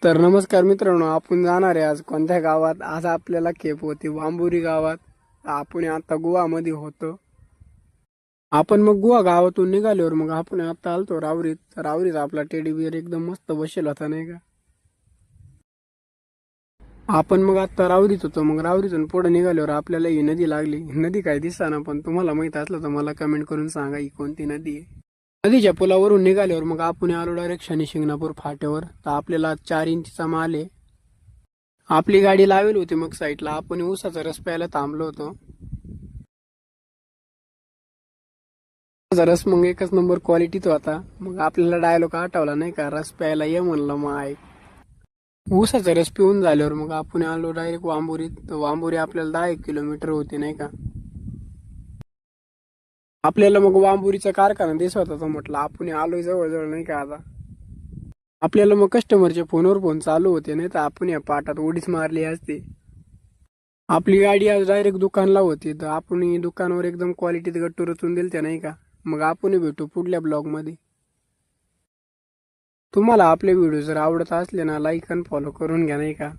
तर नमस्कार मित्रांनो, आपण जाणार आहे आज कोणत्या गावात. आज आपल्याला खेप होती वांबुरी गावात. आपण आता गोवामध्ये होतो. आपण मग गोवा गावातून निघाल्यावर मग आपण आता आलतो रावरीत. तर रावरीत आपला टेडी बिअर एकदम मस्त बसेल होता नाही का. आपण मग आता रावरीत होतो. मग रावरीतून पुढे निघाल्यावर आपल्याला ही नदी लागली. ही नदी काय दिसताना, पण तुम्हाला माहित असलं तर मला कमेंट करून सांगा ही कोणती नदी आहे. नदीच्या पुलावरून निघाल्यावर मग आपण आलो डायरेक्ट शनी शिंगणापूर फाट्यावर. तर आपल्याला 4 इंचचा माल आहे. आपली गाडी लावेल होती मग साईडला. आपण ऊसाचा रस प्यायला थांबलो होतो. ऊसाचा रस मग एकच नंबर क्वालिटीचा होता. मग आपल्याला डायलॉग आठवला नाही का, रस प्यायला ये म्हणलं मग ऐक. ऊसाचा रस पिऊन झाल्यावर मग आपण आलो डायरेक्ट वांबुरीत. तर वांबुरी आपल्याला 10 एक किलोमीटर होती नाही का. आपल्याला मग वांबुरीचा कारखाना दिसत होता. म्हटलं आपण आलोय जवळजवळ नाही का आता. आपल्याला मग कस्टमरचे फोनवर फोन चालू होते, नाही तर आपण या पाटात उडीच मारली असती. आपली गाडी आज डायरेक्ट दुकानला होती. तर आपण दुकानावर एकदम क्वालिटीत गट्टू रचून दिलते नाही का. मग आपण भेटू पुढल्या ब्लॉगमध्ये. तुम्हाला आपले व्हिडिओ जर आवडत असले ना, लाईक आणि फॉलो करून घ्या नाही का.